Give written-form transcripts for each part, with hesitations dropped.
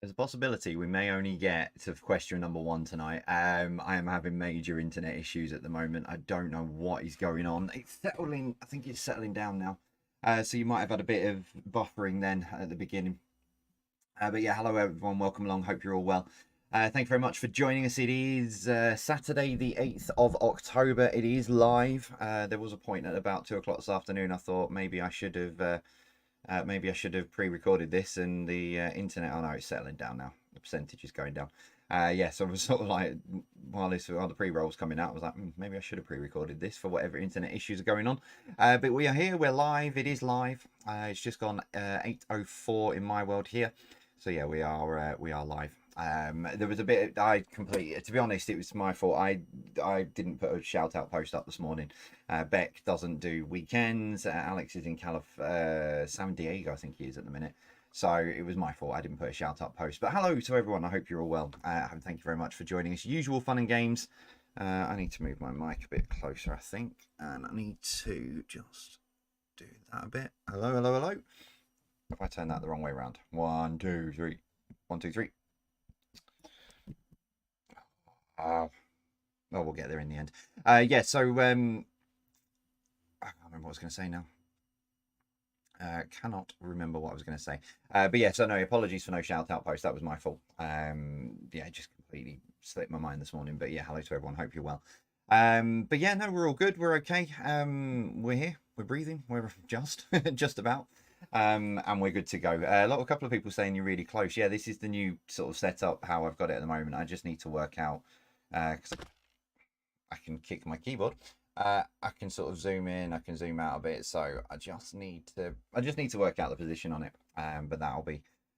There's a possibility we may only get to question number 1 tonight. I am having major internet issues at the moment. I don't know what is going on. It's settling. I think it's settling down now. So you might have had a bit of buffering then at the beginning. But yeah, hello everyone. Welcome along. Hope you're all well. Thank you very much for joining us. It is Saturday, the 8th of October. It is live. There was a point at about 2 o'clock this afternoon. I thought maybe I should have. Maybe I should have pre-recorded this, and the internet. Oh no, it's settling down now. The percentage is going down. Yeah, so I was sort of like, while the pre-roll's coming out, I was like, maybe I should have pre-recorded this for whatever internet issues are going on. But we are here. We're live. It is live. It's just gone 8:04 in my world here. So yeah, we are live. There was a bit I completely, to be honest, it was my fault. I didn't put a shout out post up this morning. Beck doesn't do weekends. Alex is in San Diego, I think he is at the minute. So it was my fault. I didn't put a shout out post. But hello to everyone. I hope you're all well. Thank you very much for joining us. Usual fun and games. I need to move my mic a bit closer, I think, and I need to just do that a bit. Hello, hello, hello. If I turn that the wrong way around. 1, 2, 3. 1, 2, 3. Oh, we'll get there in the end. Yeah, so I can't remember what I was going to say now. Cannot remember what I was going to say. But yeah, so no, apologies for no shout out post. That was my fault. Yeah, just completely slipped my mind this morning. But yeah, hello to everyone. Hope you're well. But yeah, no, we're all good. We're okay. We're here. We're breathing. We're just about. And we're good to go. A couple of people saying you're really close. Yeah, this is the new sort of setup how I've got it at the moment. I just need to work out because I can kick my keyboard. I can sort of zoom in, I can zoom out a bit, so I just need to work out the position on it. But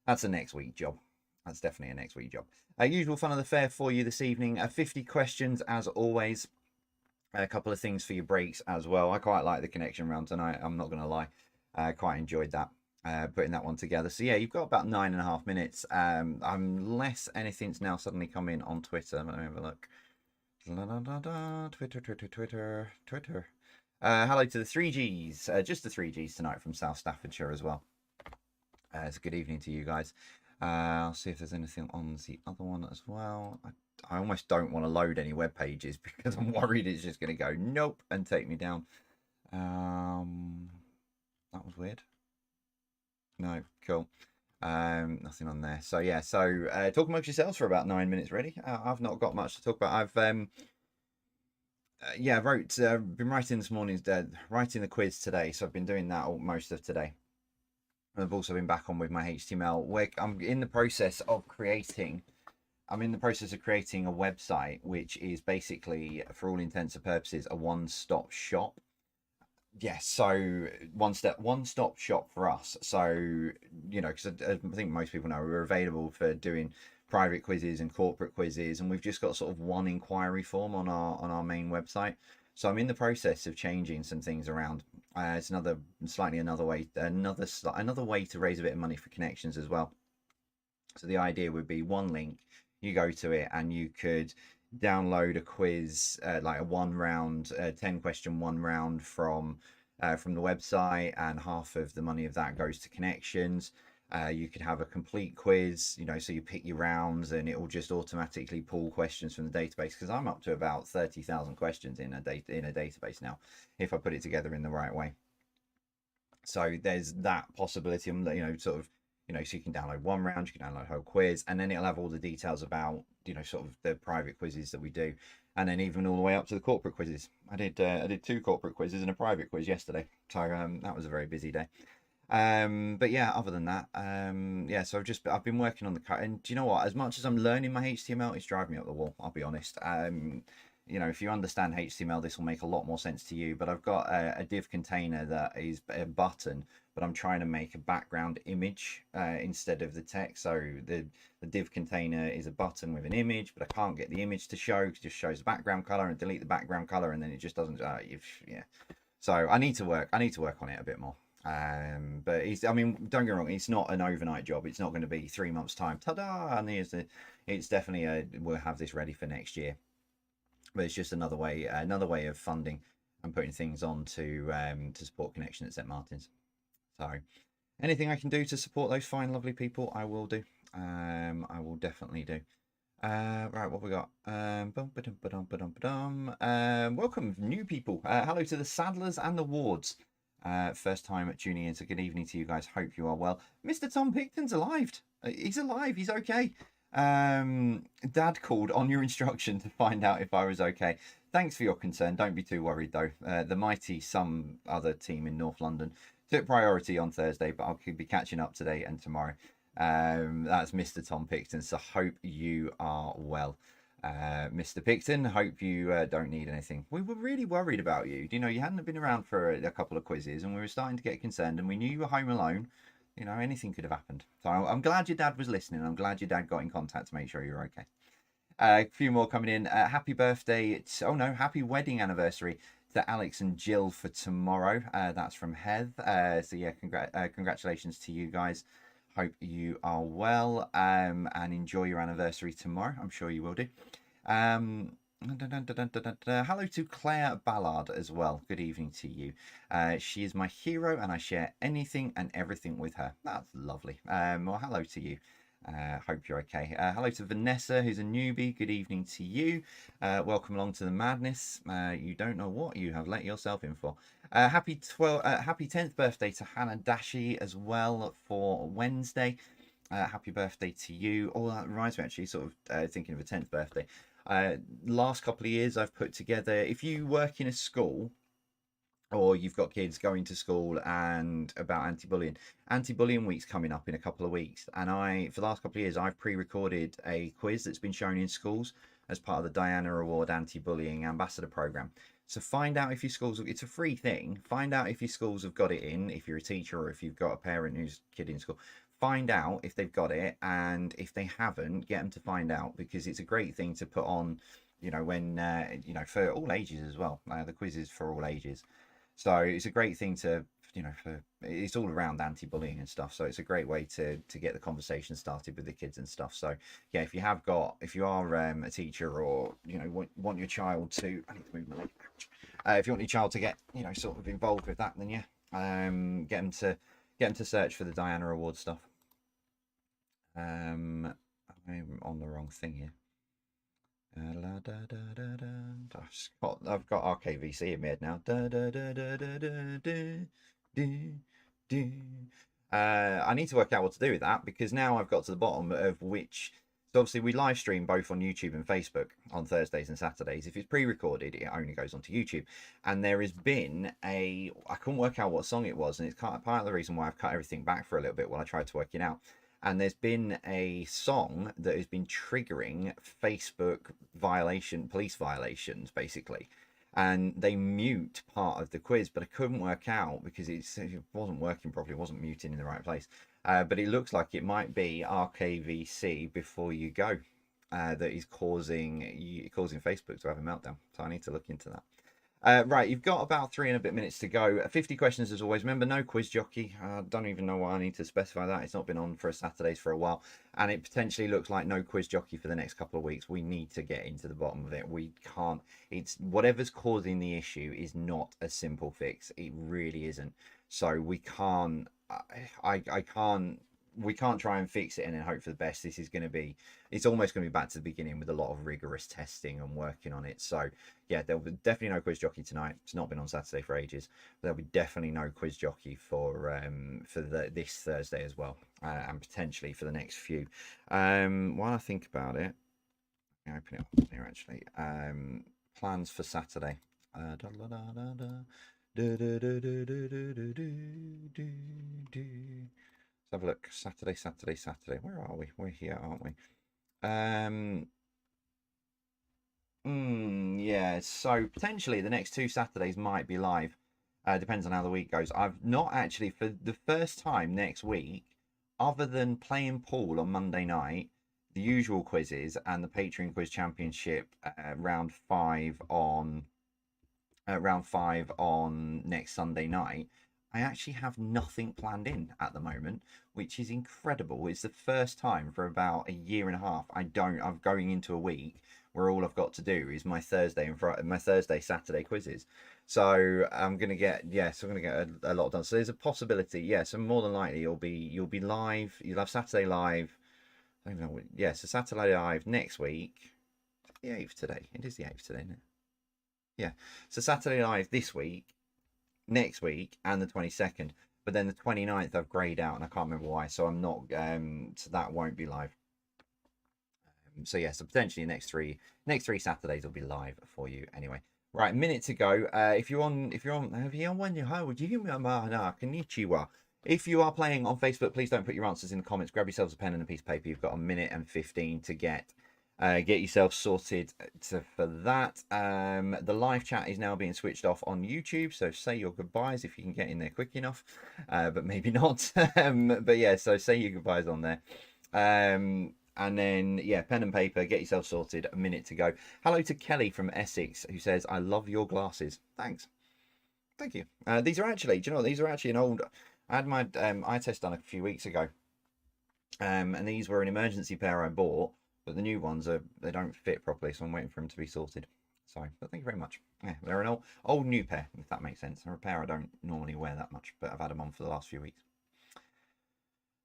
that's a next week job. That's definitely a next week job. Usual fun of the fair for you this evening. 50 questions as always. A couple of things for your breaks as well. I quite like the connection round tonight. I'm not going to lie. I quite enjoyed that. Putting that one together. So yeah, you've got about 9.5 minutes. Unless anything's now suddenly come in on Twitter. Let me have a look. Twitter. Hello to the 3Gs. Just the 3Gs tonight from South Staffordshire as well. It's a good evening to you guys. I'll see if there's anything on the other one as well. I almost don't want to load any web pages because I'm worried it's just going to go nope and take me down. That was weird. No, cool. Nothing on there. So yeah, talk amongst yourselves for about 9 minutes really. I've not got much to talk about. I've been writing this morning, writing the quiz today, so I've been doing that most of today. I've also been back on with my HTML. I'm in the process of creating a website which is basically, for all intents and purposes, a one-stop shop. Yes, so one-stop shop for us. So, because I think most people know we're available for doing private quizzes and corporate quizzes, and we've just got sort of one inquiry form on our main website. So I'm in the process of changing some things around. It's another way to raise a bit of money for connections as well. So the idea would be one link, you go to it, and you could download a quiz, like a 10-question 1 round from the website, and half of the money of that goes to connections. You could have a complete quiz, so you pick your rounds and it will just automatically pull questions from the database, because I'm up to about 30,000 questions in a database now, if I put it together in the right way. So there's that possibility, so you can download 1 round, you can download a whole quiz, and then it'll have all the details about sort of the private quizzes that we do, and then even all the way up to the corporate quizzes. I did 2 corporate quizzes and a private quiz yesterday, so that was a very busy day. But yeah, other than that, yeah, so I've been working on the cut, and do you know what, as much as I'm learning my HTML, it's driving me up the wall, I'll be honest. If you understand HTML, this will make a lot more sense to you, but I've got a div container that is a button, but I'm trying to make a background image instead of the text. So the div container is a button with an image, but I can't get the image to show, because it just shows the background color, and delete the background color, and then it just doesn't. Yeah. So I need to work on it a bit more. But don't get me wrong, it's not an overnight job. It's not going to be 3 months time, ta-da, and it's definitely we'll have this ready for next year. But it's just another way of funding and putting things on to support Connection at St Martin's. So anything I can do to support those fine, lovely people, I will do. I will definitely do. Right, what we got? Welcome, new people. Hello to the Sadlers and the Wards. First time tuning in, so good evening to you guys. Hope you are well. Mr. Tom Picton's alive. He's alive. He's okay. Dad called on your instruction to find out if I was okay. Thanks for your concern. Don't be too worried though. The mighty some other team in North London took priority on Thursday, but I'll be catching up today and tomorrow. That's Mr. Tom Picton, so hope you are well. Mr. Picton, hope you don't need anything. We were really worried about you. You know, you hadn't been around for a couple of quizzes and we were starting to get concerned, and we knew you were home alone. You know, anything could have happened. So I'm glad your dad was listening. I'm glad your dad got in contact to make sure you're okay. A few more coming in. Happy birthday. Happy wedding anniversary to Alex and Jill for tomorrow. That's from Heath. So yeah, congratulations to you guys. Hope you are well and enjoy your anniversary tomorrow. I'm sure you will do. Hello to Claire Ballard as well. Good evening to you. She is my hero and I share anything and everything with her. That's lovely. Well, hello to you. Hope you're okay. Hello to Vanessa, who's a newbie. Good evening to you. Welcome along to the madness. You don't know what you have let yourself in for. Happy 10th birthday to Hannah Dashi as well for Wednesday. Happy birthday to you. Oh, that reminds me, actually, sort of thinking of a 10th birthday. Last couple of years, I've put together, if you work in a school, or you've got kids going to school, and about anti-bullying week's coming up in a couple of weeks, and for the last couple of years I've pre-recorded a quiz that's been shown in schools as part of the Diana Award Anti-Bullying Ambassador Program. So find out if your schools, it's a free thing, find out if your schools have got it in, if you're a teacher or if you've got a parent who's kid in school. Find out if they've got it, and if they haven't, get them to find out, because it's a great thing to put on, you know, when you know, for all ages as well. The quiz is for all ages. So it's a great thing to, you know, it's all around anti-bullying and stuff. So it's a great way to get the conversation started with the kids and stuff. So yeah, if you are a teacher, or, you know, want your child to, I need to move my leg. If you want your child to get, you know, sort of involved with that, then yeah, get them to search for the Diana Award stuff. I'm on the wrong thing here. I've got RKVC in my head now. I need to work out what to do with that, because now I've got to the bottom of which. So obviously we live stream both on YouTube and Facebook on Thursdays and Saturdays. If it's pre-recorded, it only goes onto YouTube. And there has been I couldn't work out what song it was, and it's part of the reason why I've cut everything back for a little bit while I tried to work it out. And there's been a song that has been triggering Facebook police violations, basically. And they mute part of the quiz, but I couldn't work out because it wasn't working properly, it wasn't muting in the right place. But it looks like it might be RKVC Before You Go that is causing Facebook to have a meltdown. So I need to look into that. Right, you've got about 3 and a bit minutes to go. 50 questions as always. Remember, no quiz jockey. I don't even know why I need to specify that. It's not been on for Saturdays for a while, and it potentially looks like no quiz jockey for the next couple of weeks. We need to get into the bottom of it. We can't. It's whatever's causing the issue is not a simple fix. It really isn't. So we can't. We can't try and fix it and then hope for the best. This is going to be, it's almost going to be back to the beginning with a lot of rigorous testing and working on it. So yeah, there'll be definitely no quiz jockey tonight. It's not been on Saturday for ages. But there'll be definitely no quiz jockey for this Thursday as well, and potentially for the next few. While I think about it, I'll open it up here actually. Plans for Saturday. Let's have a look. Saturday. Where are we? We're here, aren't we? Yeah, so potentially the next 2 Saturdays might be live. Depends on how the week goes. I've not actually, for the first time next week, other than playing pool on Monday night, the usual quizzes and the Patreon Quiz Championship round 5 on next Sunday night, I actually have nothing planned in at the moment, which is incredible. It's the first time for about a year and a half I'm going into a week where all I've got to do is my Thursday and Friday, my Saturday quizzes. So I'm gonna get a lot done. So there's a possibility, so more than likely you'll be live. You'll have Saturday live, I don't even know. Yeah, so Saturday Live next week. The 8th today. It is the 8th today, isn't it? Yeah. So Saturday Live this week, next week, and the 22nd. But then the 29th I've grayed out and I can't remember why. So I'm not so that won't be live. So yeah, so potentially next three Saturdays will be live for you anyway. Right, minute to go. If you're on konnichiwa. If you are playing on Facebook, please don't put your answers in the comments. Grab yourselves a pen and a piece of paper. You've got a minute and 15 to get yourself sorted for that. The live chat is now being switched off on YouTube, so say your goodbyes if you can get in there quick enough, but maybe not. But yeah, so say your goodbyes on there. And then, yeah, pen and paper, get yourself sorted. A minute to go. Hello to Kelly from Essex, who says, I love your glasses. Thanks. Thank you. These are actually, do you know what? These are actually an old... I had my eye test done a few weeks ago. And these were an emergency pair I bought, but the new ones, they don't fit properly, so I'm waiting for them to be sorted. So, but thank you very much. Yeah, they're an old new pair, if that makes sense. They're a pair I don't normally wear that much, but I've had them on for the last few weeks.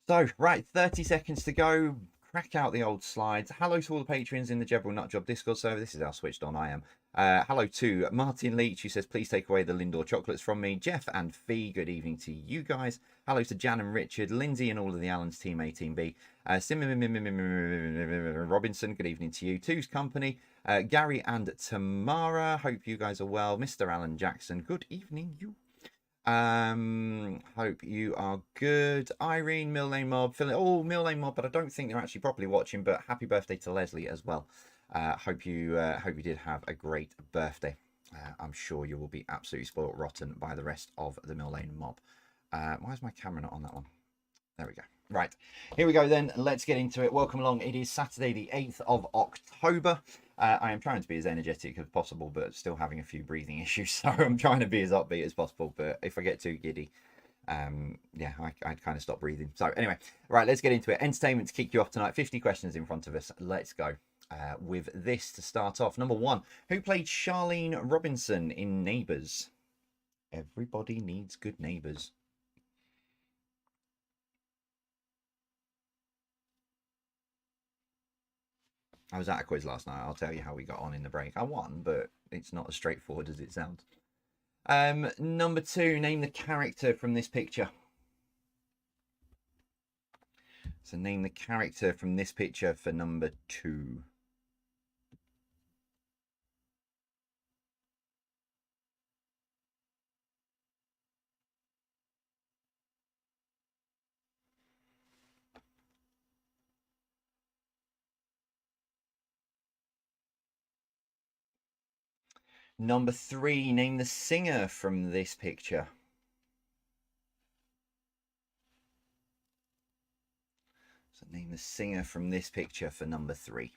So, right, 30 seconds to go. Crack out the old slides. Hello to all the patrons in the Jebral Nutjob Discord server. This is how switched on I am. Hello to Martin Leach, who says, please take away the Lindor chocolates from me. Jeff and Fee, good evening to you guys. Hello to Jan and Richard, Lindsay and all of the Allens team A, Team B. Robinson, good evening to you. Two's Company, Gary and Tamara, hope you guys are well. Mr. Alan Jackson, good evening you. Hope you are good. Irene, Mill Lane Mob, Mill Lane Mob, but I don't think they're actually properly watching. But happy birthday to Leslie as well. Hope you did have a great birthday. I'm sure you will be absolutely spoilt rotten by the rest of the Mill Lane Mob. Why is my camera not on that one? There we go. Right, here we go then. Let's get into it. Welcome along. It is Saturday the 8th of October. I am trying to be as energetic as possible, but still having a few breathing issues. So I'm trying to be as upbeat as possible. But if I get too giddy, yeah, I kind of stop breathing. So anyway, right, let's get into it. Entertainment to kick you off tonight. 50 questions in front of us. Let's go with this to start off. Number 1, who played Charlene Robinson in Neighbours? Everybody needs good neighbours. I was at a quiz last night. I'll tell you how we got on in the break. I won, but it's not as straightforward as it sounds. Number 2, name the character from this picture. So name the character from this picture for number 2. Number 3, name the singer from this picture. So name the singer from this picture for number 3.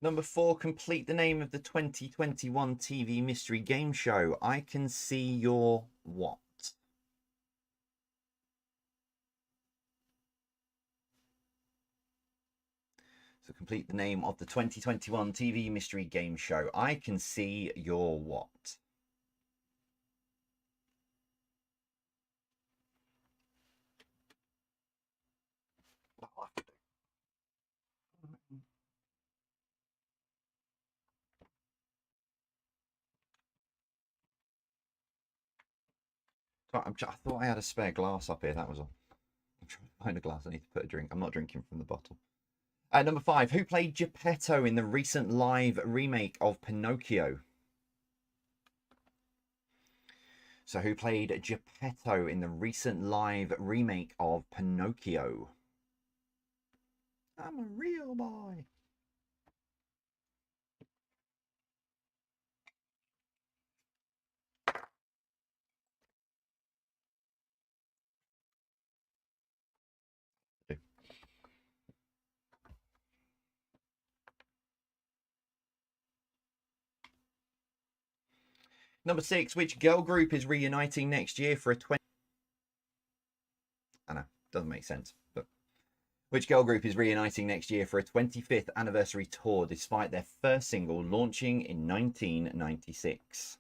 Number 4, complete the name of the 2021 TV mystery game show. I Can See Your what? So complete the name of the 2021 TV mystery game show. I Can See Your what? I thought I had a spare glass up here. That was all. I'm trying to find a glass. I need to put a drink. I'm not drinking from the bottle. Number 5. Who played Geppetto in the recent live remake of Pinocchio? So who played Geppetto in the recent live remake of Pinocchio? I'm a real boy. Number 6, which girl group is reuniting next year for a doesn't make sense. But which girl group is reuniting next year for a 25th anniversary tour despite their first single launching in 1996?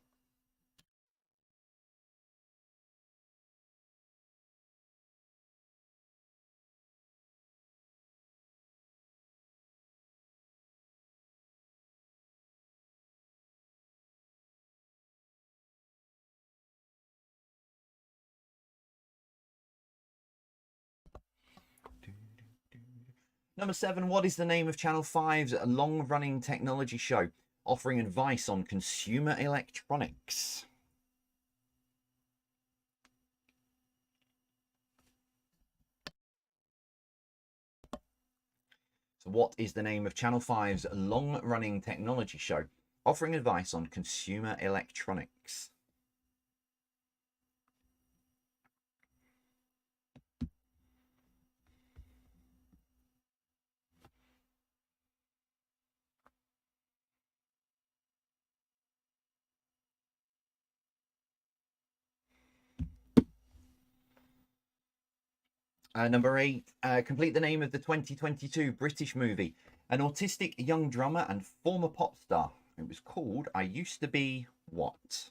Number 7, what is the name of Channel 5's long-running technology show offering advice on consumer electronics? So what is the name of Channel 5's long-running technology show offering advice on consumer electronics? Number 8, complete the name of the 2022 British movie. An autistic young drummer and former pop star. It was called I Used to Be What?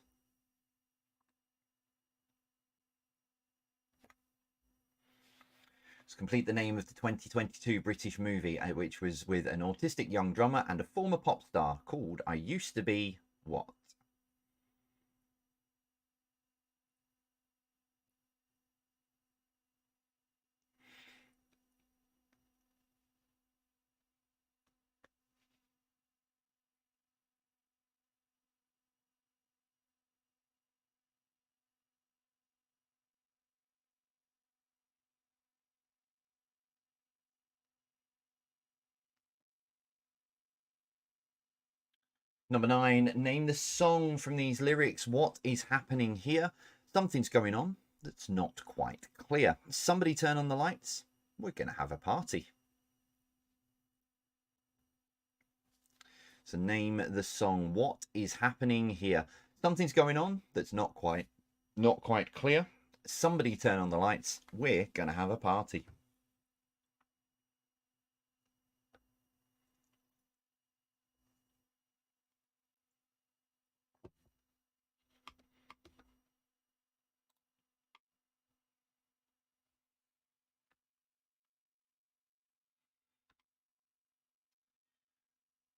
Let's complete the name of the 2022 British movie, which was with an autistic young drummer and a former pop star, called I Used to Be What? Number 9, name the song from these lyrics. What is happening here? Something's going on that's not quite clear. Somebody turn on the lights. We're going to have a party. So name the song. What is happening here? Something's going on that's not quite clear. Somebody turn on the lights. We're going to have a party.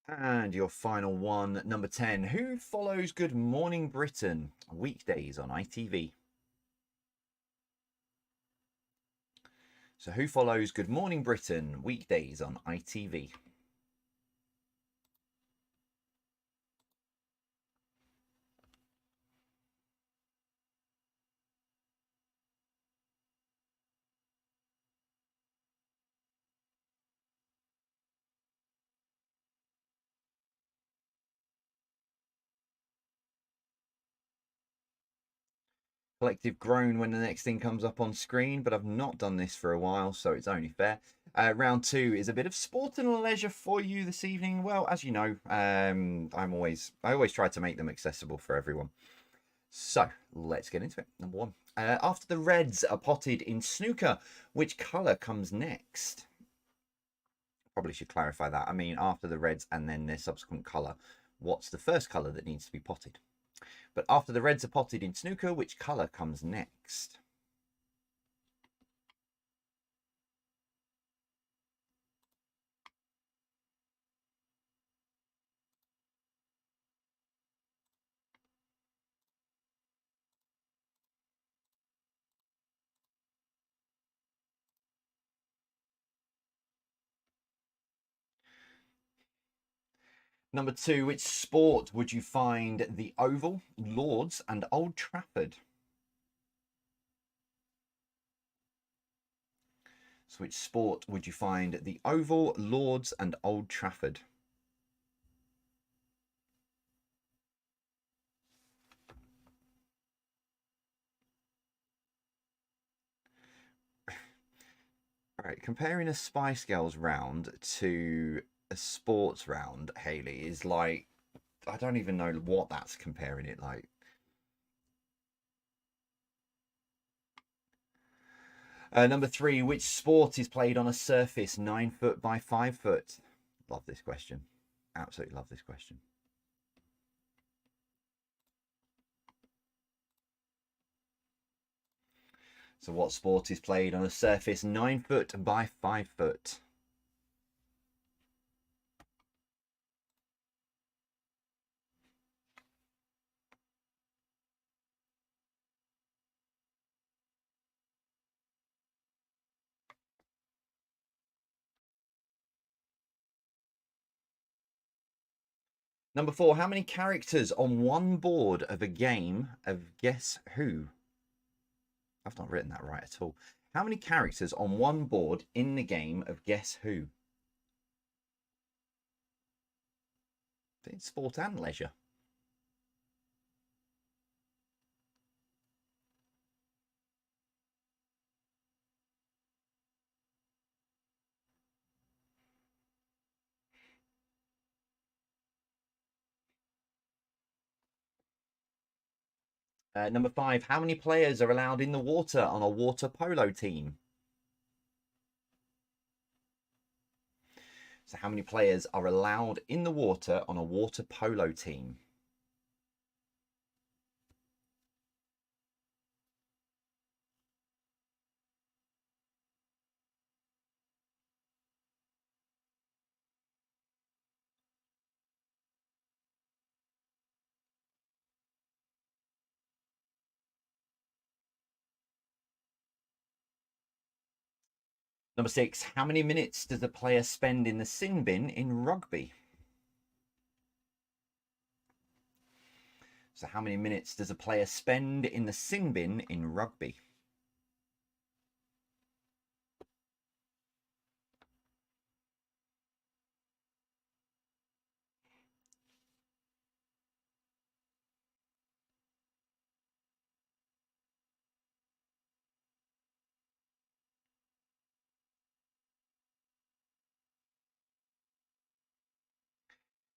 And your final one, number 10. Who follows Good Morning Britain weekdays on ITV? So who follows Good Morning Britain weekdays on ITV? Collective groan when the next thing comes up on screen, but I've not done this for a while, so it's only fair. Round 2 is a bit of sport and leisure for you this evening. Well, as you know, I always try to make them accessible for everyone. So let's get into it. Number 1. After the reds are potted in snooker, which colour comes next? Probably should clarify that. I mean, after the reds and then their subsequent colour, what's the first colour that needs to be potted? But after the reds are potted in snooker, which colour comes next? Number 2, which sport would you find the Oval, Lords and Old Trafford? So which sport would you find the Oval, Lords and Old Trafford? All right, comparing a Spice Girls round to a sports round, Hayley, is like, I don't even know what that's comparing it like. Number 3, which sport is played on a surface 9 foot by 5 foot? Love this question. Absolutely love this question. So what sport is played on a surface 9 foot by 5 foot? Number 4, how many characters on one board of a game of Guess Who? I've not written that right at all. How many characters on one board in the game of Guess Who? It's sport and leisure. Number 5, how many players are allowed in the water on a water polo team? So how many players are allowed in the water on a water polo team? Number 6, how many minutes does a player spend in the sin bin in rugby? So how many minutes does a player spend in the sin bin in rugby?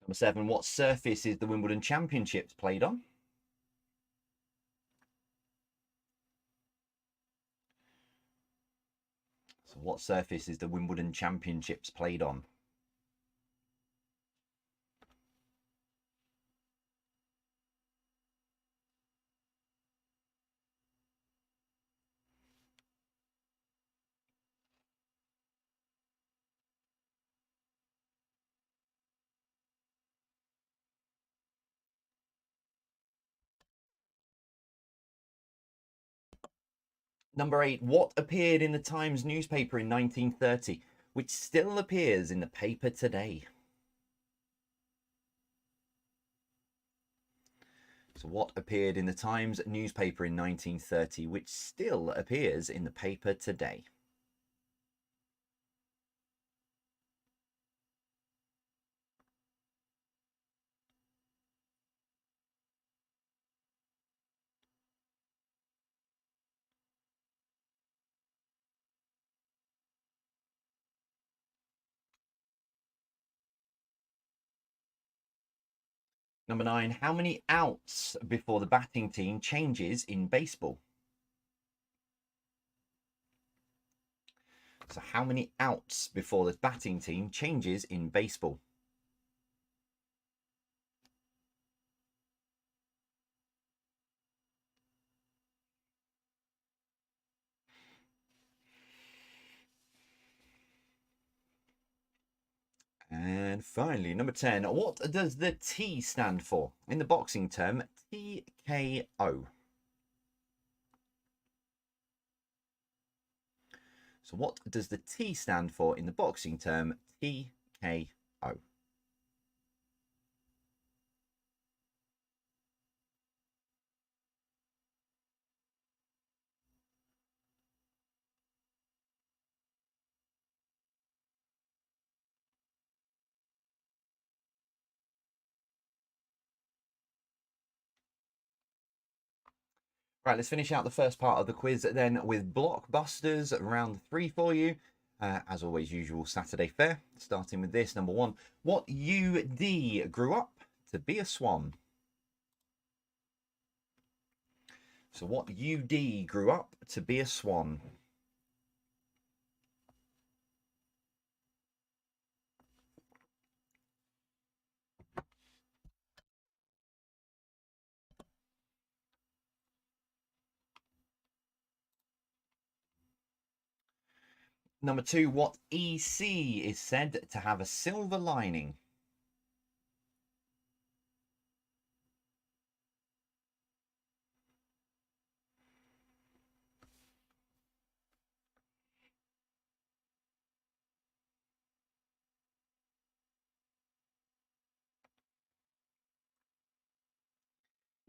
Number 7, what surface is the Wimbledon Championships played on? So what surface is the Wimbledon Championships played on? Number 8, what appeared in the Times newspaper in 1930, which still appears in the paper today? So what appeared in the Times newspaper in 1930, which still appears in the paper today? Number 9, how many outs before the batting team changes in baseball? So how many outs before the batting team changes in baseball? And finally, number 10, what does the T stand for? In the boxing term, TKO. So what does the T stand for in the boxing term TKO? Right, let's finish out the first part of the quiz then with Blockbusters round 3 for you. As always, usual Saturday fare. Starting with this, number 1. What UD grew up to be a swan? So what UD grew up to be a swan? Number 2, what EC is said to have a silver lining?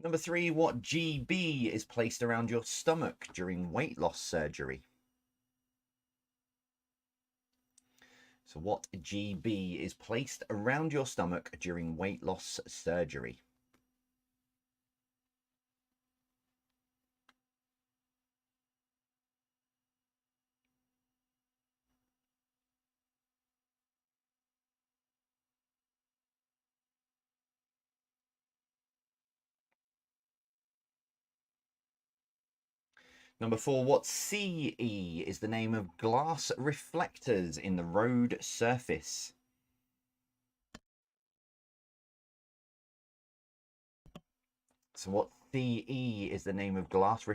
Number 3, what GB is placed around your stomach during weight loss surgery? So what GB is placed around your stomach during weight loss surgery? Number 4, what CE is the name of glass reflectors in the road surface? So what CE is the name of glass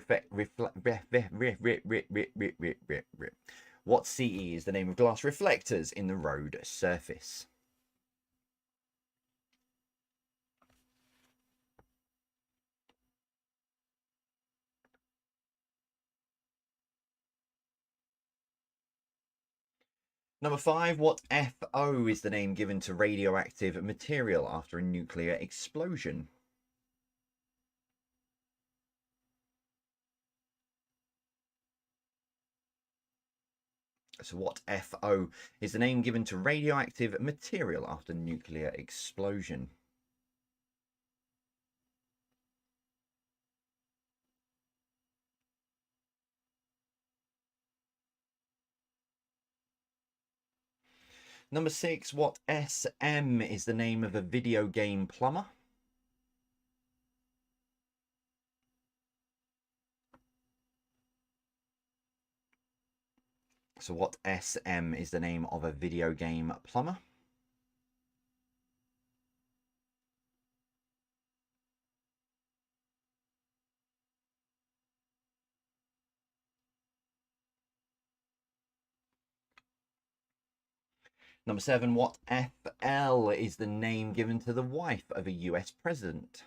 What CE is the name of glass reflectors in the road surface? Number 5, what FO is the name given to radioactive material after a nuclear explosion? So what FO is the name given to radioactive material after nuclear explosion? Number 6, what SM is the name of a video game plumber? So what SM is the name of a video game plumber? Number 7, what FL is the name given to the wife of a US president?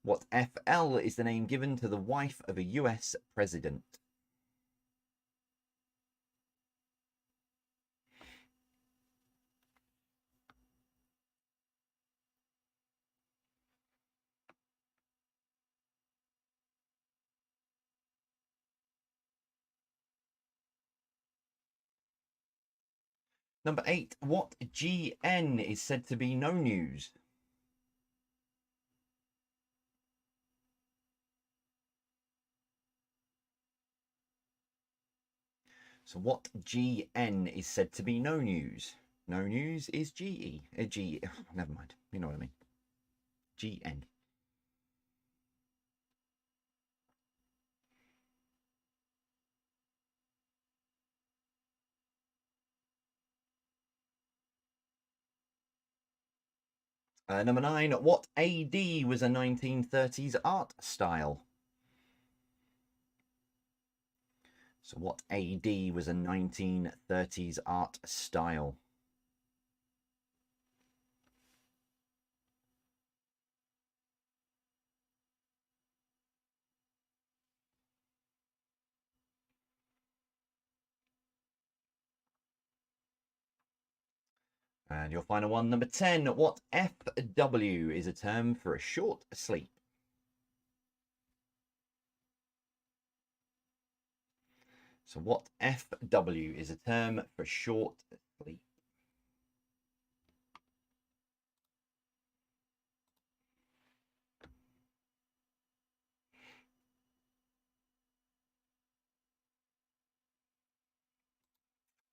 What FL is the name given to the wife of a US president? Number 8, what GN is said to be no news? So what GN is said to be no news? No news is GE. G. Oh, never mind. You know what I mean. GN. Number 9, what AD was a 1930s art style? So what AD was a 1930s art style? And your final one, number 10, what FW is a term for a short sleep? So what FW is a term for short sleep?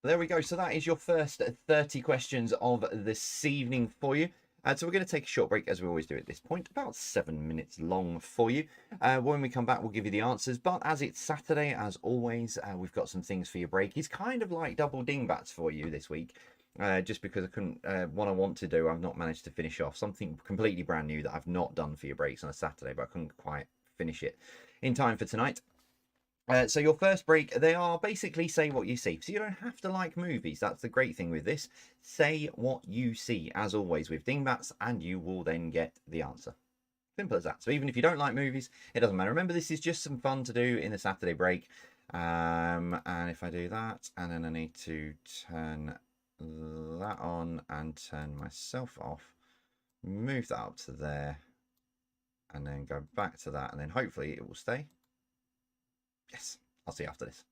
There we go. So that is your first 30 questions of this evening for you. So we're going to take a short break, as we always do at this point, about 7 minutes long for you. When we come back, we'll give you the answers. But as it's Saturday, as always, we've got some things for your break. It's kind of like double dingbats for you this week. Just because I couldn't, what I want to do, I've not managed to finish off. Something completely brand new that I've not done for your breaks on a Saturday, but I couldn't quite finish it in time for tonight. So your first break, they are basically say what you see. So you don't have to like movies. That's the great thing with this. Say what you see, as always, with dingbats, and you will then get the answer. Simple as that. So even if you don't like movies, it doesn't matter. Remember, this is just some fun to do in the Saturday break. And if I do that, and then I need to turn that on and turn myself off, move that up to there, and then go back to that, and then hopefully it will stay. Yes, I'll see you after this.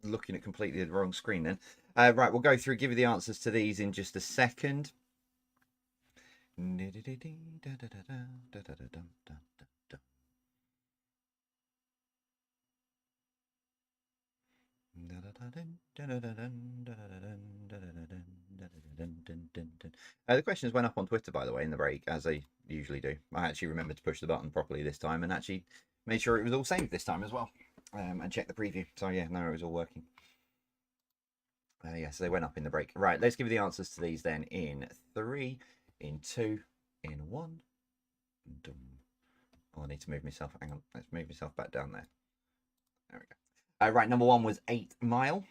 looking at completely the wrong screen then. Right, we'll go through, give you the answers to these in just a second. The questions went up on Twitter, by the way, in the break, as they usually do. I actually remembered to push the button properly this time and actually made sure it was all saved this time as well, and check the preview. So yeah, no, it was all working. Yeah, so they went up in the break. Right, let's give you the answers to these then in 3, in 2, in 1. Oh, I need to move myself. Hang on, let's move myself back down there. There we go. Right, number 1 was 8 Mile.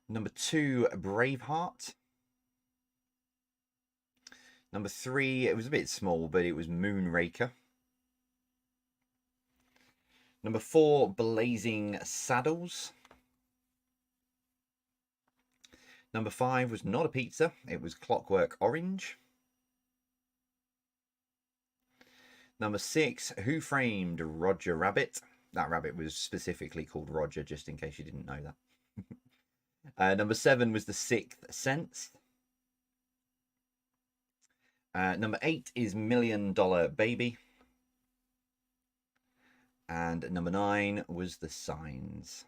Number 2, Braveheart. Number 3, it was a bit small, but it was Moonraker. Number 4, Blazing Saddles. Number 5 was not a pizza, it was Clockwork Orange. Number 6, Who Framed Roger Rabbit? That rabbit was specifically called Roger, just in case you didn't know that. Number 7 was The Sixth Sense. Number 8 is $1 Million Baby. And number 9 was The Signs.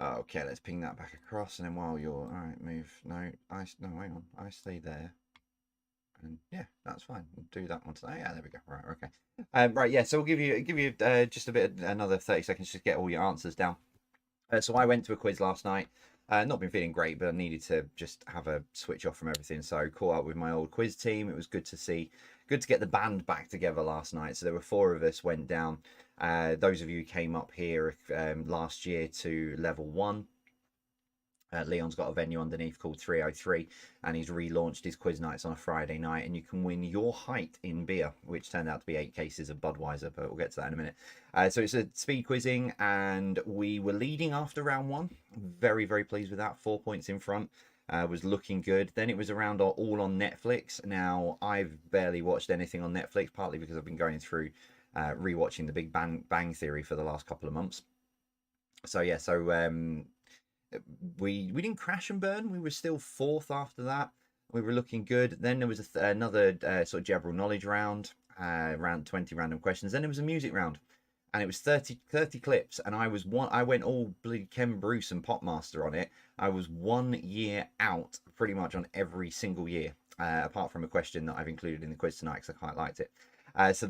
Okay, let's ping that back across, and then while you're all right, move. No, hang on. I stay there, and yeah, that's fine. We'll do that one today. Yeah, there we go. Right, okay. Right, yeah. So we'll give you just a bit, another 30 seconds to get all your answers down. So I went to a quiz last night. Not been feeling great, but I needed to just have a switch off from everything. So caught up with my old quiz team. It was good to see, good to get the band back together last night. So there were 4 of us went down. Those of you who came up here last year to level 1. Leon's got a venue underneath called 303, and he's relaunched his quiz nights on a Friday night, and you can win your height in beer, which turned out to be 8 cases of Budweiser, but we'll get to that in a minute. So it's a speed quizzing, and we were leading after round 1. Very, very pleased with that. 4 points in front. Was looking good. Then it was around all on Netflix. Now, I've barely watched anything on Netflix, partly because I've been going through rewatching The Big Bang Theory for the last couple of months. So yeah, we didn't crash and burn. We were still 4th after that. We were looking good. Then there was another sort of general knowledge round, around 20 random questions. Then there was a music round, and it was 30 clips. And I went all bloody Ken Bruce and Popmaster on it. I was 1 year out pretty much on every single year, apart from a question that I've included in the quiz tonight because I quite liked it. So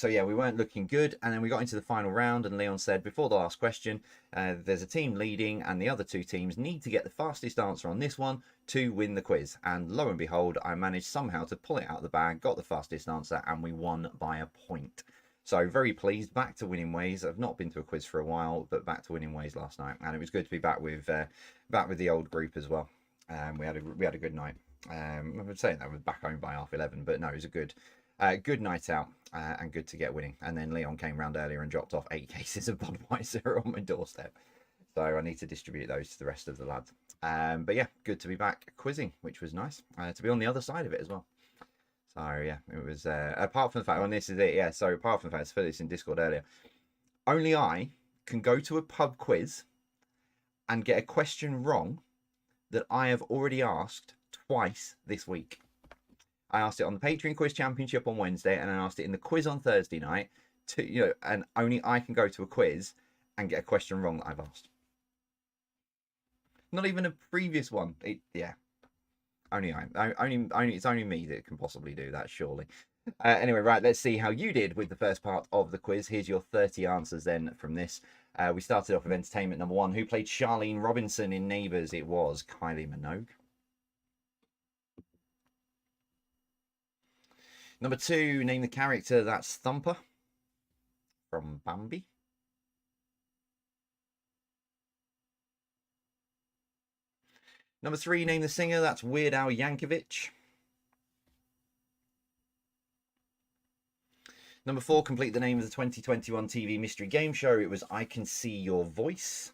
yeah, we weren't looking good, and then we got into the final round, and Leon said before the last question, there's a team leading, and the other 2 teams need to get the fastest answer on this one to win the quiz. And lo and behold, I managed somehow to pull it out of the bag, got the fastest answer, and we won by a point. So very pleased, back to winning ways. I've not been to a quiz for a while, but back to winning ways last night, and it was good to be back with the old group as well. We had a good night. I would say that we're back home by 11:30, but no, it was a good night out, and good to get winning. And then Leon came round earlier and dropped off 8 cases of Budweiser on my doorstep. So I need to distribute those to the rest of the lads. But yeah, good to be back quizzing, which was nice. To be on the other side of it as well. So yeah, it was, apart from the fact, and this is it, yeah, so apart from the fact, I put this in Discord earlier, only I can go to a pub quiz and get a question wrong that I have already asked twice this week. I asked it on the Patreon Quiz Championship on Wednesday, and I asked it in the quiz on Thursday night. And only I can go to a quiz and get a question wrong that I've asked. Not even a previous one. Yeah, only it's only me that can possibly do that, surely. Anyway, right, let's see how you did with the first part of the quiz. Here's your 30 answers then from this. We started off with entertainment number 1. Who played Charlene Robinson in Neighbours? It was Kylie Minogue. Number 2, name the character. That's Thumper from Bambi. Number 3, name the singer. That's Weird Al Yankovic. Number 4, complete the name of the 2021 TV mystery game show. It was I Can See Your Voice.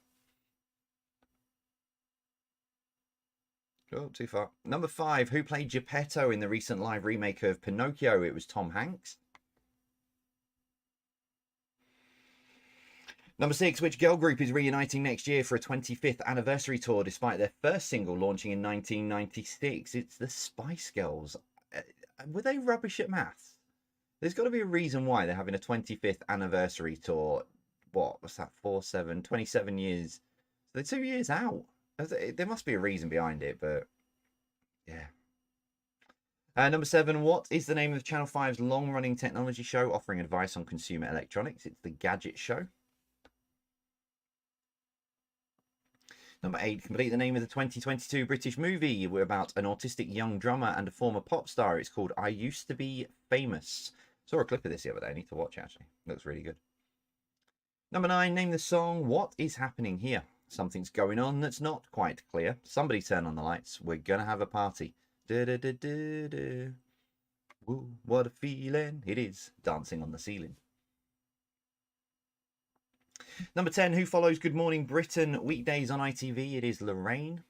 Oh, too far. Number 5, who played Geppetto in the recent live remake of Pinocchio? It was Tom Hanks. Number 6, which girl group is reuniting next year for a 25th anniversary tour despite their first single launching in 1996? It's the Spice Girls. Were they rubbish at maths? There's got to be a reason why they're having a 25th anniversary tour. What's that? 27 years. So they're 2 years out. There must be a reason behind it, but yeah. Number 7, what is the name of Channel 5's long-running technology show offering advice on consumer electronics? It's The Gadget Show. Number 8, complete the name of the 2022 British movie. We're about an autistic young drummer and a former pop star. It's called I Used to Be Famous. Saw a clip of this the other day. I need to watch it, actually. Looks really good. Number 9, name the song What Is Happening Here? Something's going on that's not quite clear. Somebody turn on the lights. We're going to have a party. Woo, what a feeling it is. Dancing on the ceiling. Number 10, who follows Good Morning Britain weekdays on ITV? It is Lorraine.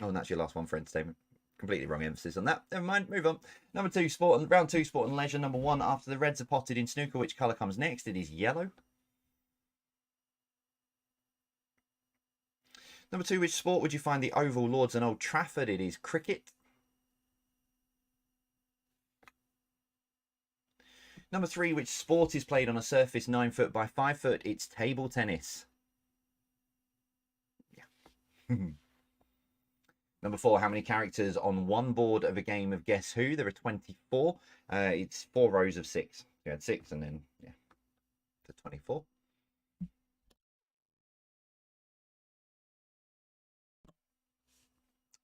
Oh, and that's your last one for entertainment. Completely wrong emphasis on that. Never mind, move on. Number 2, round 2, sport and leisure. Number 1, after the Reds are potted in snooker, which colour comes next? It is yellow. Number 2, which sport would you find the Oval, Lords and Old Trafford? It is cricket. Number 3, which sport is played on a surface 9 foot by 5 foot? It's table tennis. Yeah. Number 4, how many characters on one board of a game of Guess Who? There are 24. It's 4 rows of 6. You had 6 and then, yeah, to 24.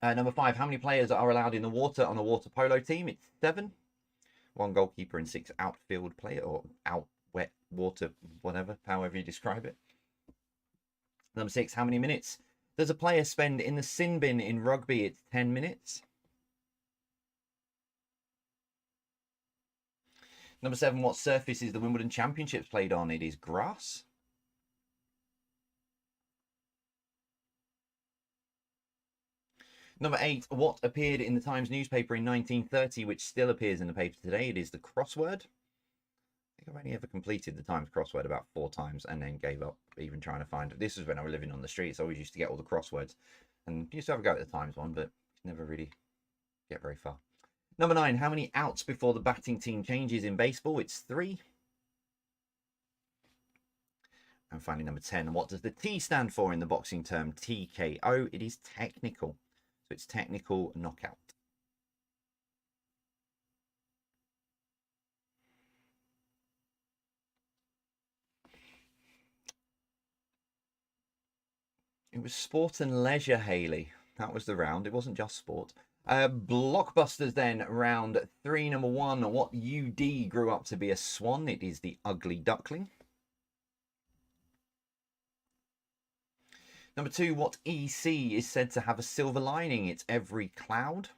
Number 5, how many players are allowed in the water on a water polo team? It's 7. 1 goalkeeper and 6 outfield player, or out wet water, whatever, however you describe it. Number 6, how many minutes does a player spend in the sin bin in rugby? It's 10 minutes. Number 7, what surface is the Wimbledon Championships played on? It is grass. Number 8, what appeared in the Times newspaper in 1930, which still appears in the paper today? It is the crossword. I think I've only ever completed the Times crossword about 4 times and then gave up even trying to find it. This was when I was living on the streets. I always used to get all the crosswords and used to have a go at the Times one, but never really get very far. Number 9, how many outs before the batting team changes in baseball? It's 3. And finally, number 10, what does the T stand for in the boxing term TKO? It is technical. So it's technical knockout. It was sport and leisure, Hayley. That was the round. It wasn't just sport. Blockbusters then, round 3, number 1. What UD grew up to be a swan? It is the ugly duckling. Number 2, what EC is said to have a silver lining? It's every cloud.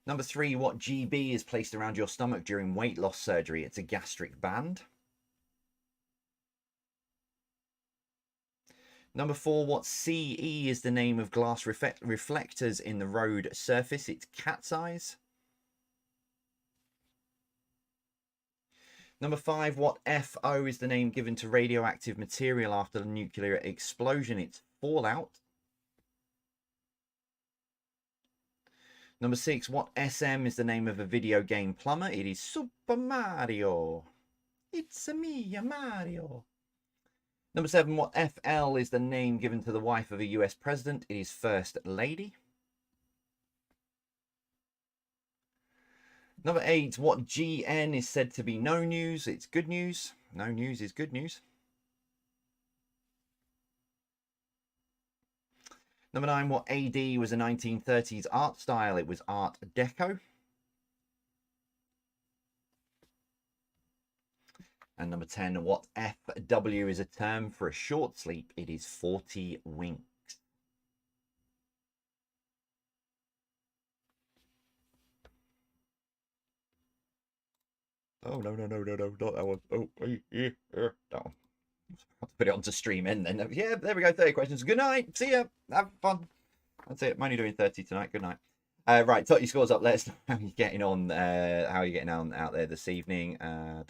Number 3, what GB is placed around your stomach during weight loss surgery? It's a gastric band. Number 4, what CE is the name of glass reflectors in the road surface? It's cat's eyes. Number 5, what FO is the name given to radioactive material after a nuclear explosion? It's fallout. Number 6, what SM is the name of a video game plumber? It is Super Mario. It's me, Mario. Number 7, what FL is the name given to the wife of a US president? It is First Lady. Number 8, what GN is said to be no news? It's good news. No news is good news. Number 9, what AD was a 1930s art style? It was Art Deco. And number 10, what FW is a term for a short sleep? It is 40 winks. Oh, no, not that one. Oh, that one. I'll put it onto stream and then, yeah, there we go, 30 questions. Good night, see ya, have fun. That's it, I'm only doing 30 tonight, good night. Right, tot your scores up, let us know how you're getting on, out there this evening. Yep,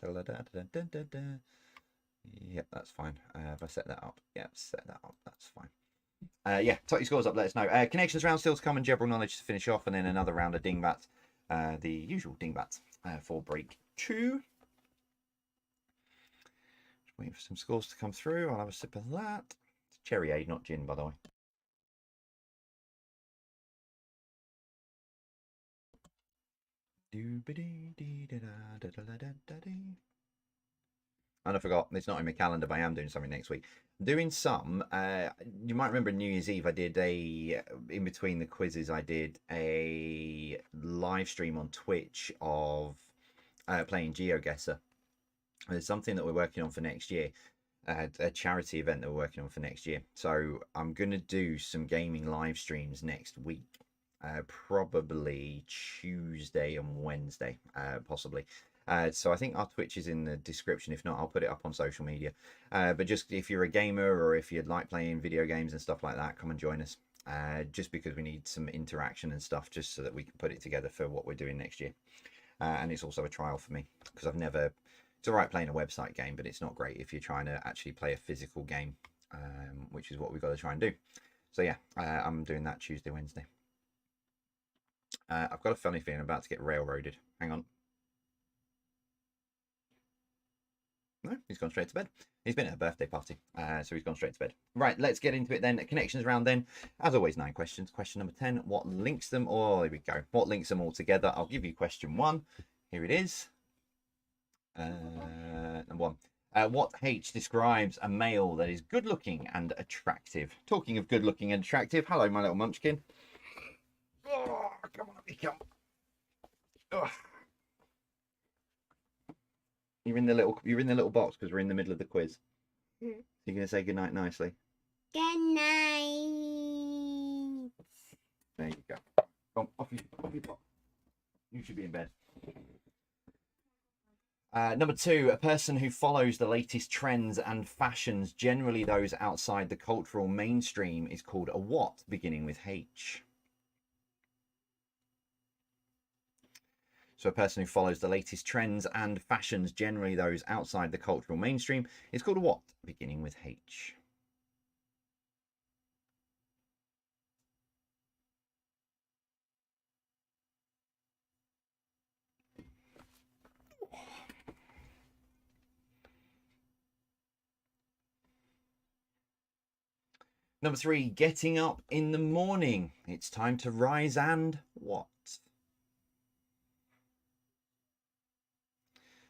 that's fine. If I set that up, yep, set that up, that's fine. Yeah, tot your scores up, let us know. Connections round still to come and general knowledge to finish off, and then another round of dingbats, the usual dingbats for break 2. Just waiting for some scores to come through. I'll have a sip of that. It's cherry aid, not gin, by the way. And I forgot, it's not in my calendar, but I am doing something next week. Doing some, you might remember New Year's Eve, I did in between the quizzes, I did a live stream on Twitch of playing GeoGuessr. There's something that we're working on for next year, a charity event that we're working on for next year. So I'm going to do some gaming live streams next week. Probably Tuesday and Wednesday, possibly. So I think our Twitch is in the description. If not, I'll put it up on social media. But just if you're a gamer or if you'd like playing video games and stuff like that, come and join us. Just because we need some interaction and stuff, just so that we can put it together for what we're doing next year. And it's also a trial for me, because I've never... It's all right playing a website game, but it's not great if you're trying to actually play a physical game, which is what we've got to try and do. So yeah, I'm doing that Tuesday, Wednesday. I've got a funny feeling I'm about to get railroaded. Hang on. No, he's gone straight to bed. He's been at a birthday party, so he's gone straight to bed. Right, let's get into it then. Connections round then. As always, 9 questions. Question number 10, what links them? Oh, here we go. What links them all together? I'll give you question 1. Here it is. Number 1. What H describes a male that is good looking and attractive? Talking of good looking and attractive, hello, my little munchkin. Oh, come on, you come. Oh. You're in the little box because we're in the middle of the quiz. You're gonna say good night nicely. Good night. There you go. Come off your box. You should be in bed. Number 2, a person who follows the latest trends and fashions, generally those outside the cultural mainstream, is called a what, beginning with H? So a person who follows the latest trends and fashions, generally those outside the cultural mainstream, is called a what, beginning with H? Number 3, getting up in the morning. It's time to rise and what?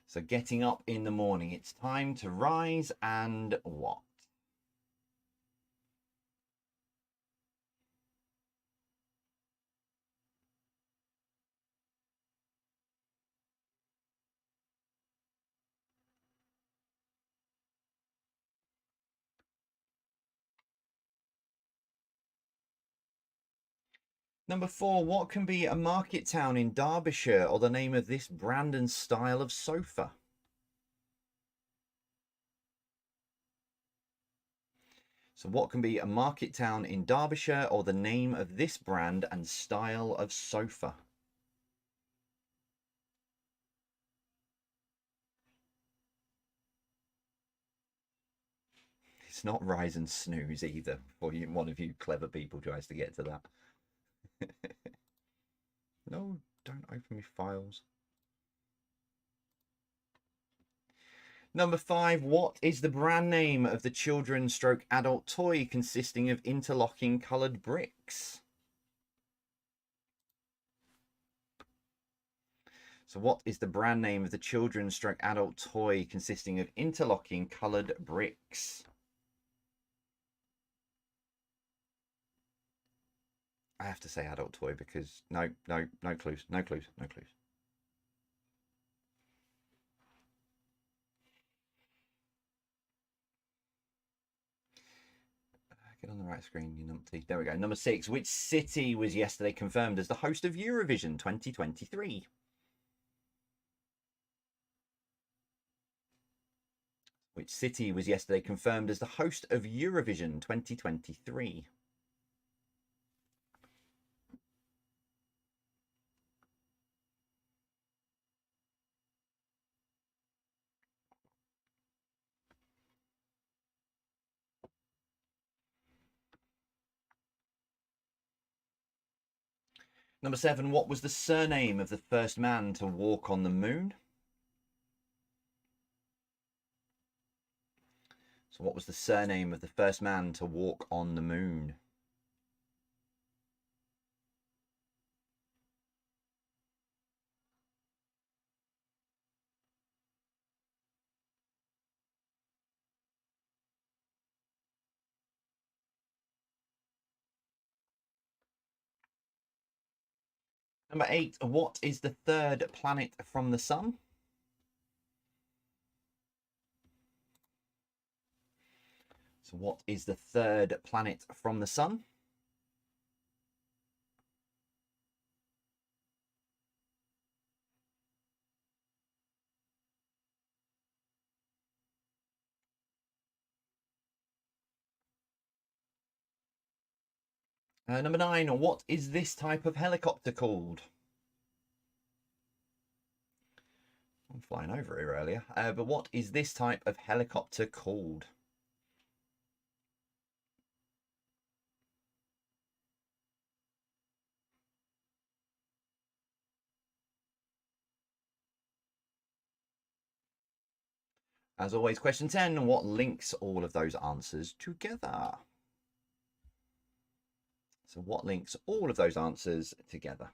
So getting up in the morning. It's time to rise and what? Number 4, what can be a market town in Derbyshire or the name of this brand and style of sofa? So what can be a market town in Derbyshire or the name of this brand and style of sofa? It's not rise and snooze either, or one of you clever people tries to get to that. No, don't open me files. Number 5, what is the brand name of the children/adult toy consisting of interlocking coloured bricks? So what is the brand name of the children/adult toy consisting of interlocking coloured bricks? I have to say adult toy because no clues. Get on the right screen, you numpty. There we go. Number 6. Which city was yesterday confirmed as the host of Eurovision 2023? Which city was yesterday confirmed as the host of Eurovision 2023? Number 7, what was the surname of the first man to walk on the moon? So what was the surname of the first man to walk on the moon? Number 8, what is the third planet from the sun? So what is the third planet from the sun? Number 9, what is this type of helicopter called? I'm flying over here earlier. But what is this type of helicopter called? As always, question 10, what links all of those answers together? So what links all of those answers together?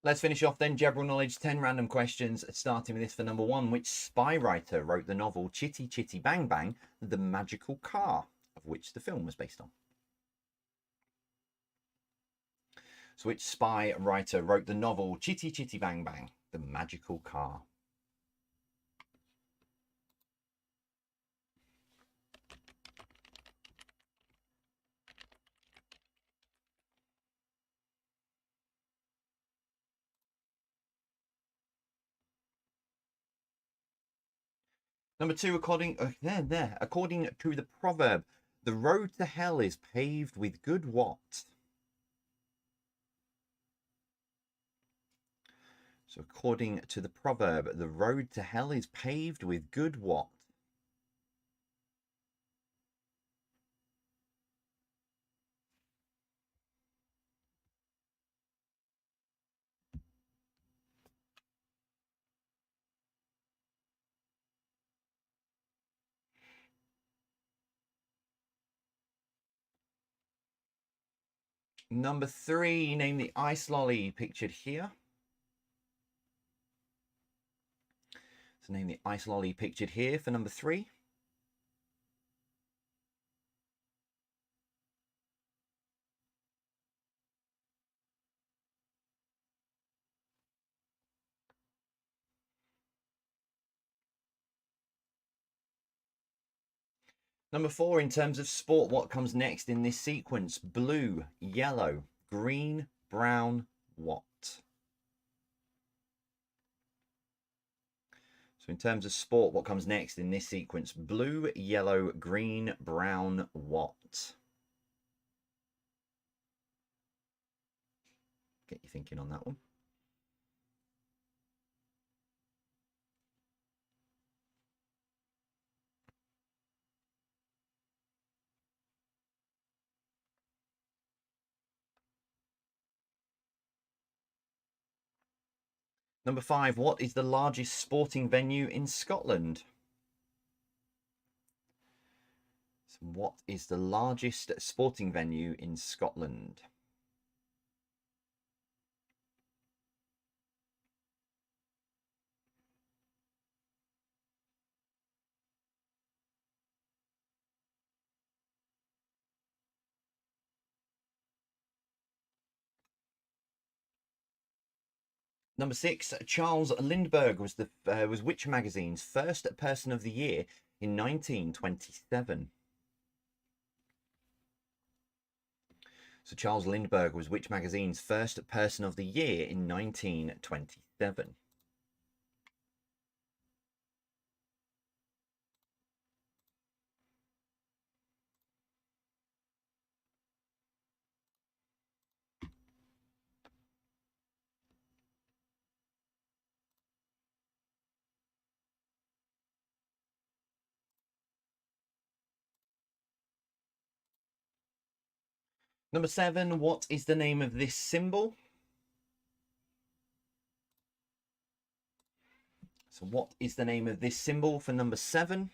Let's finish off then. General knowledge, 10 random questions, starting with this for number 1. Which spy writer wrote the novel Chitty Chitty Bang Bang, The Magical Car, of which the film was based on? So which spy writer wrote the novel Chitty Chitty Bang Bang, The Magical Car? Number 2, according to the proverb, the road to hell is paved with good what? So according to the proverb, the road to hell is paved with good what? Number 3, name the ice lolly pictured here. So name the ice lolly pictured here for number 3. Number 4, in terms of sport, what comes next in this sequence? Blue, yellow, green, brown, what? So in terms of sport, what comes next in this sequence? Blue, yellow, green, brown, what? Get you thinking on that one. Number 5, what is the largest sporting venue in Scotland? So what is the largest sporting venue in Scotland? Number 6, Charles Lindbergh was which magazine's first person of the year in 1927? So Charles Lindbergh was which magazine's first person of the year in 1927? Number 7, what is the name of this symbol? So what is the name of this symbol for number 7?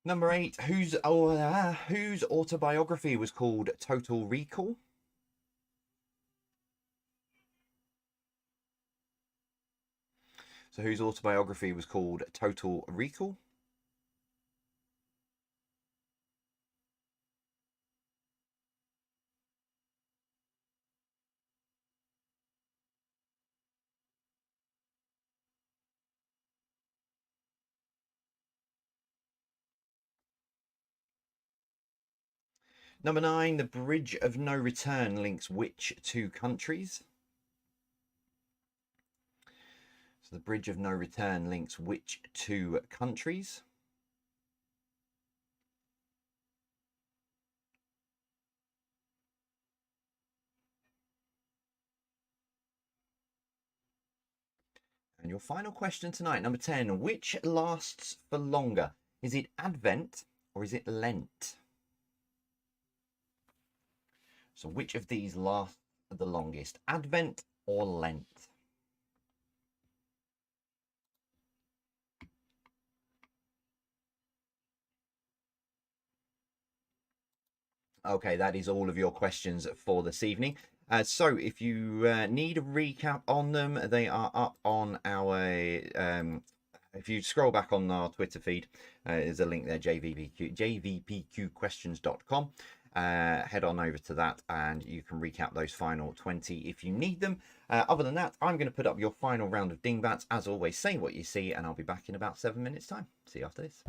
Number 8, whose autobiography was called Total Recall? So whose autobiography was called Total Recall? Number 9, the Bridge of No Return links which two countries? So the Bridge of No Return links which two countries? And your final question tonight, number 10, which lasts for longer? Is it Advent or is it Lent? So which of these lasts the longest, Advent or Lent? Okay, that is all of your questions for this evening. So if you need a recap on them, they are up on our, if you scroll back on our Twitter feed, there's a link there, jvpqquestions.com. Head on over to that and you can recap those final 20 if you need them. Other than that, I'm going to put up your final round of dingbats. As always, say what you see, and I'll be back in about 7 minutes time. See you after this.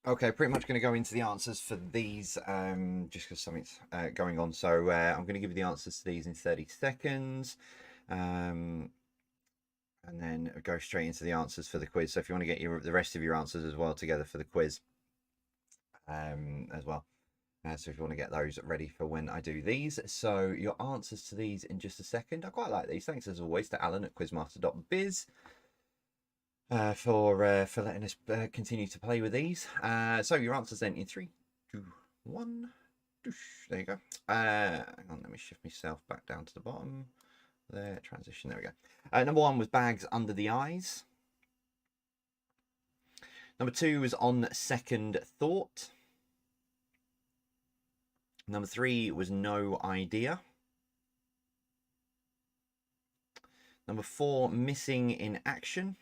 Okay, pretty much going to go into the answers for these, just because something's going on. So I'm going to give you the answers to these in 30 seconds. And then go straight into the answers for the quiz. So if you want to get the rest of your answers as well together for the quiz as well. So if you want to get those ready for when I do these. So your answers to these in just a second. I quite like these. Thanks as always to Alan at quizmaster.biz. For letting us continue to play with these. So your answers then in 3, 2, 1. There you go. Hang on, let me shift myself back down to the bottom. There, transition. There we go. Number 1 was bags under the eyes. Number 2 was on second thought. Number 3 was no idea. Number 4, missing in action.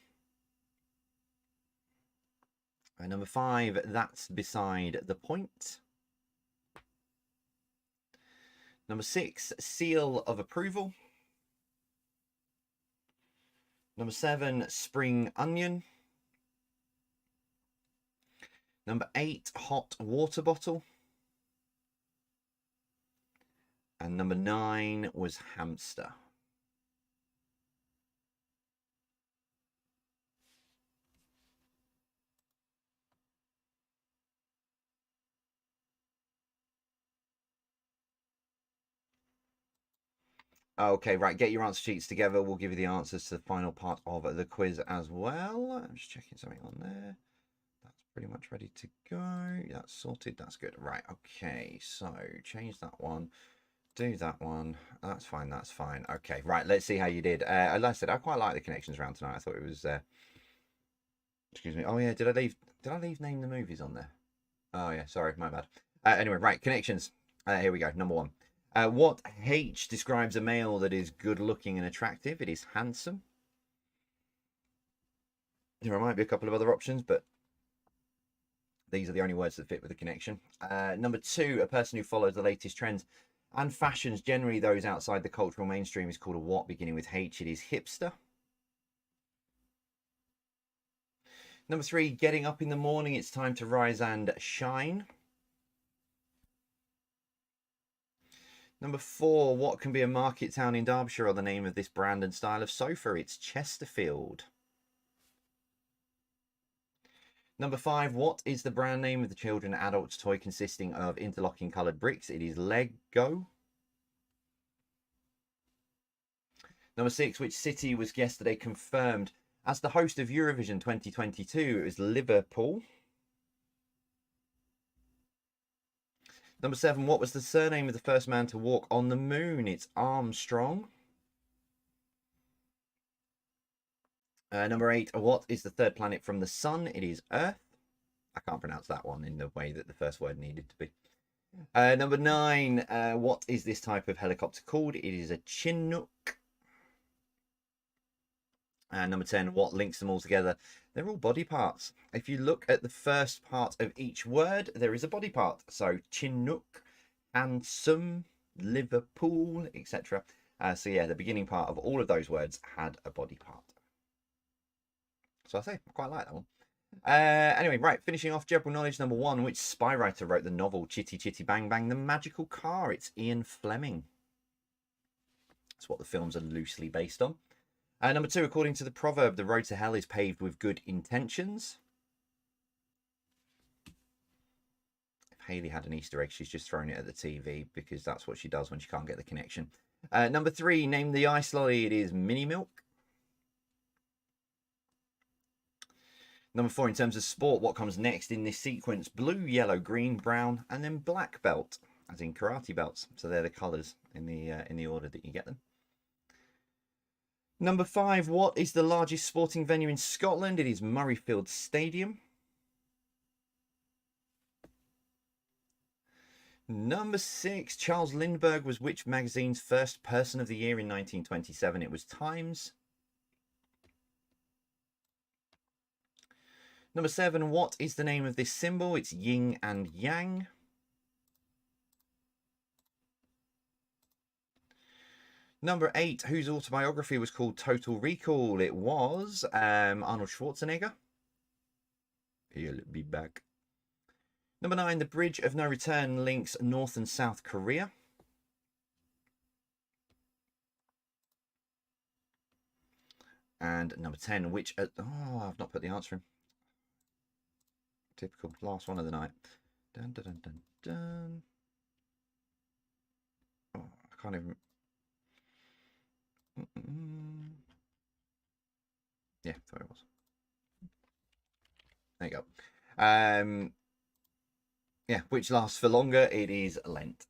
Number 5, that's beside the point. Number 6, seal of approval. Number 7, spring onion. Number 8, hot water bottle. And number 9 was hamster. Okay, right, get your answer sheets together. We'll give you the answers to the final part of the quiz as well. I'm just checking something on there. That's pretty much ready to go. That's sorted. That's good. Right, okay, so change that one. Do that one. That's fine. That's fine. Okay, right, let's see how you did. Like I said, I quite like the connections round tonight. I thought it was... excuse me. Oh, yeah, did I leave name the movies on there? Oh, yeah, sorry, my bad. Anyway, right, connections. Here we go, number 1. What H describes a male that is good looking and attractive? It is handsome. There might be a couple of other options, but these are the only words that fit with the connection. Number 2, a person who follows the latest trends and fashions, generally those outside the cultural mainstream, is called a what beginning with H? It is hipster. Number 3, getting up in the morning, it's time to rise and shine. Number 4, what can be a market town in Derbyshire or the name of this brand and style of sofa? It's Chesterfield. Number 5, what is the brand name of the children and adults toy consisting of interlocking coloured bricks? It is Lego. Number 6, which city was yesterday confirmed as the host of Eurovision 2022? It was Liverpool. Number 7, what was the surname of the first man to walk on the moon? It's Armstrong. Number 8, what is the third planet from the sun? It is Earth. I can't pronounce that one in the way that the first word needed to be. Number 9, what is this type of helicopter called? It is a Chinook. And number 10, what links them all together? They're all body parts. If you look at the first part of each word, there is a body part. So Chinook, handsome, Liverpool, etc. So yeah, the beginning part of all of those words had a body part. So I say, I quite like that one. Anyway, right, finishing off general knowledge number 1. Which spy writer wrote the novel Chitty Chitty Bang Bang, The Magical Car? It's Ian Fleming. That's what the films are loosely based on. Number 2, according to the proverb, the road to hell is paved with good intentions. If Hayley had an Easter egg, she's just thrown it at the TV because that's what she does when she can't get the connection. Number 3, name the ice lolly. It is Mini Milk. Number 4, in terms of sport, what comes next in this sequence? Blue, yellow, green, brown, and then black belt, as in karate belts. So they're the colours in the order that you get them. Number 5, what is the largest sporting venue in Scotland? It is Murrayfield Stadium. Number 6, Charles Lindbergh was which magazine's first person of the year in 1927? It was Times. Number 7, what is the name of this symbol? It's yin and yang. Number 8, whose autobiography was called Total Recall? It was Arnold Schwarzenegger. He'll be back. Number 9, the Bridge of No Return links North and South Korea. And number 10, which... oh, I've not put the answer in. Typical. Last one of the night. Dun, dun, dun, dun, dun. Oh, I can't even... Yeah, thought it was. There you go. Yeah, which lasts for longer. It is Lent.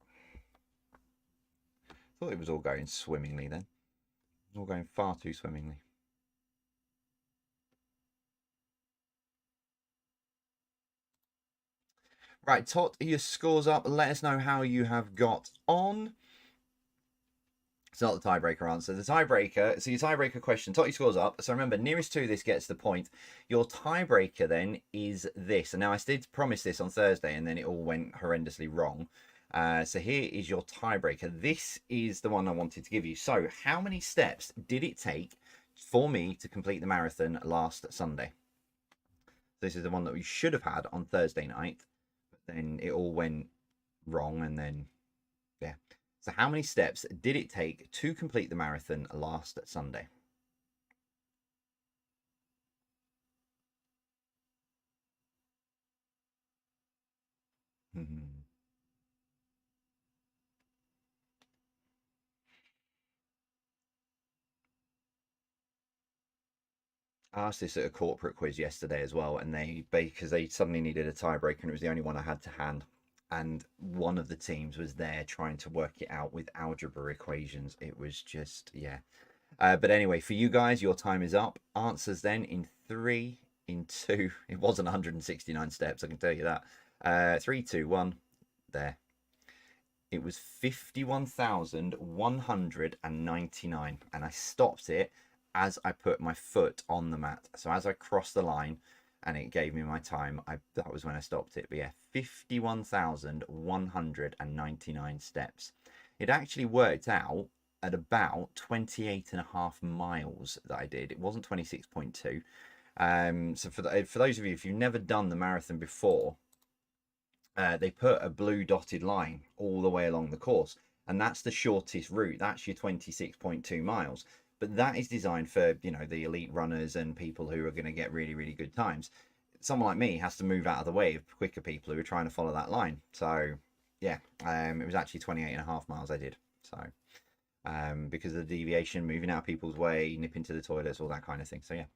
Thought it was all going swimmingly then. All going far too swimmingly. Right, Tot, your scores up. Let us know how you have got on. It's not the tiebreaker answer. The tiebreaker, so your tiebreaker question, Tot, your scores up. So remember, nearest to this gets the point. Your tiebreaker then is this. And now I did promise this on Thursday, and then it all went horrendously wrong. So here is your tiebreaker. This is the one I wanted to give you. So how many steps did it take for me to complete the marathon last Sunday? This is the one that we should have had on Thursday night, but then it all went wrong, and then, yeah. So how many steps did it take to complete the marathon last Sunday? I asked this at a corporate quiz yesterday as well, and because they suddenly needed a tiebreaker, and it was the only one I had to hand. And one of the teams was there trying to work it out with algebra equations. It was just, yeah. But anyway, for you guys, your time is up. Answers then in 3, in 2. It wasn't 169 steps, I can tell you that. 3, 2, 1. There. It was 51,199. And I stopped it as I put my foot on the mat. So as I crossed the line and it gave me my time, that was when I stopped it. But yeah, 51,199 steps. It actually worked out at about 28.5 miles that I did. It wasn't 26.2. So for those of you, if you've never done the marathon before, they put a blue dotted line all the way along the course, and that's the shortest route. That's your 26.2 miles. But that is designed for, you know, the elite runners and people who are going to get really, really good times. Someone like me has to move out of the way of quicker people who are trying to follow that line. So, yeah, it was actually 28.5 miles I did. So, because of the deviation, moving out of people's way, nipping to the toilets, all that kind of thing. So, yeah,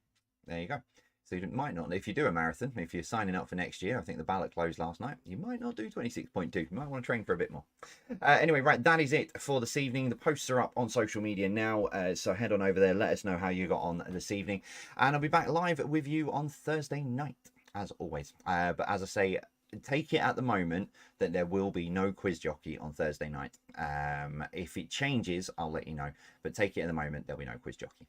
there you go. So you might not, if you do a marathon, if you're signing up for next year, I think the ballot closed last night, you might not do 26.2. You might want to train for a bit more. Anyway, right, that is it for this evening. The posts are up on social media now, so head on over there. Let us know how you got on this evening. And I'll be back live with you on Thursday night, as always. But as I say, take it at the moment that there will be no quiz jockey on Thursday night. If it changes, I'll let you know. But take it at the moment, there'll be no quiz jockey.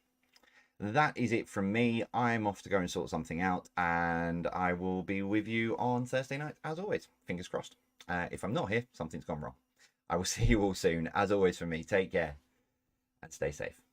That is it from me. I'm off to go and sort something out, and I will be with you on Thursday night, as always. Fingers crossed. If I'm not here, something's gone wrong. I will see you all soon. As always from me, take care and stay safe.